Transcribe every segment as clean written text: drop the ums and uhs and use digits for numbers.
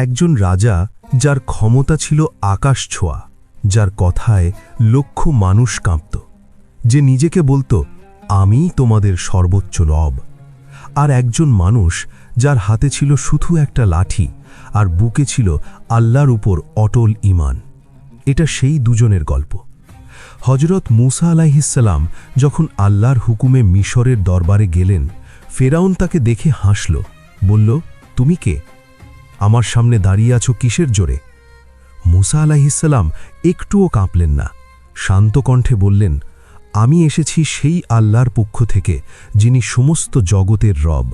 একজন রাজা, যার ক্ষমতা ছিল আকাশ ছোঁয়া, যার কথায় লক্ষ মানুষ কাঁপত, যে নিজেকে বলতো, আমিই তোমাদের সর্বোচ্চ রব। আর একজন মানুষ, যার হাতে ছিল শুধু একটা লাঠি আর বুকে ছিল আল্লাহর উপর অটল ঈমান। এটা সেই দুজনের গল্প। হজরত মুসা আলাইহিসসালাম যখন আল্লাহর হুকুমে মিশরের দরবারে গেলেন, ফেরাউন তাকে দেখে হাসল, বলল, তুমি কে? আমার সামনে দাঁড়িয়ে আছো কিসের জোরে? মুসা আলাইহিসসালাম একটুও কাঁপলেন না, শান্ত কণ্ঠে বললেন, আমি এসেছি সেই আল্লাহর পক্ষ থেকে যিনি সমস্ত জগতের রব।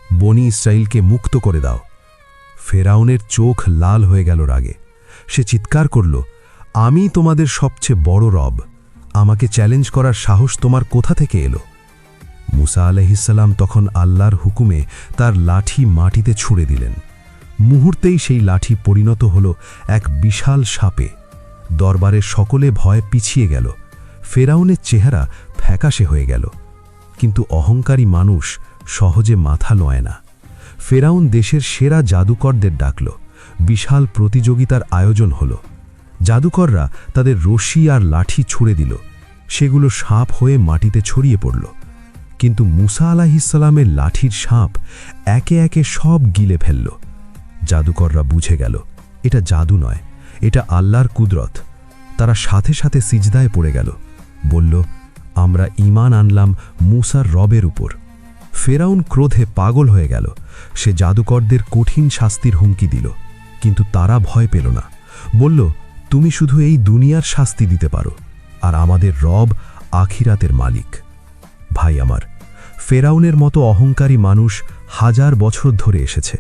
বনি ইসরাইলকে মুক্ত করে দাও। ফেরাউনের চোখ লাল হয়ে গেল রাগে। সে চিৎকার করল, আমি তোমাদের সবচেয়ে বড় রব। আমাকে চ্যালেঞ্জ করার সাহস তোমার কোথা থেকে এলো? মুসা আলাইহিসসালাম তখন আল্লাহর হুকুমে তার লাঠি মাটিতে ছুঁড়ে দিলেন। মুহূর্তেই সেই লাঠি পরিণত হল এক বিশাল সাপে। দরবারের সকলে ভয়ে পিছিয়ে গেল। ফেরাউনের চেহারা ফ্যাকাশে হয়ে গেল। কিন্তু অহংকারী মানুষ সহজে মাথা নোয় না। ফেরাউন দেশের সেরা জাদুকরদের ডাকল। বিশাল প্রতিযোগিতার আয়োজন হল। জাদুকররা তাদের রশি আর লাঠি ছুঁড়ে দিল। সেগুলো সাপ হয়ে মাটিতে ছড়িয়ে পড়ল। কিন্তু মুসা আলাইহিসসালামের লাঠির সাপ একে একে সব গিলে ফেলল। জাদুকররা বুঝে গেল, এটা জাদু নয়, এটা আল্লাহর কুদরত। তারা সাথে সাথে সিজদায় পড়ে গেল, বলল, আমরা ঈমান আনলাম মুসার রবের উপর। ফেরাউন ক্রোধে পাগল হয়ে গেল। সে জাদুকরদের কঠিন শাস্তির হুমকি দিল, কিন্তু তারা ভয় পেল না। বলল, তুমি শুধু এই দুনিয়ার শাস্তি দিতে পারো, আর আমাদের রব আখিরাতের মালিক। ভাই আমার, ফেরাউনের মতো অহংকারী মানুষ হাজার বছর ধরে এসেছে,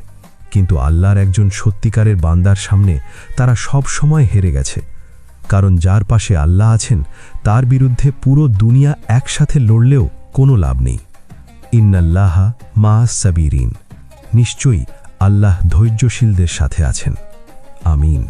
কিন্তু আল্লাহর একজন সত্যিকারের বান্দার সামনে তারা সব সময় হেরে গেছে। কারণ যার পাশে আল্লাহ আছেন, তার বিরুদ্ধে পুরো দুনিয়া একসাথে লড়লেও কোনো লাভ নেই। ইন্নাল্লাহা মা'আস সাবিরিন। নিশ্চয়ই আল্লাহ ধৈর্যশীলদের সাথে আছেন। আমিন।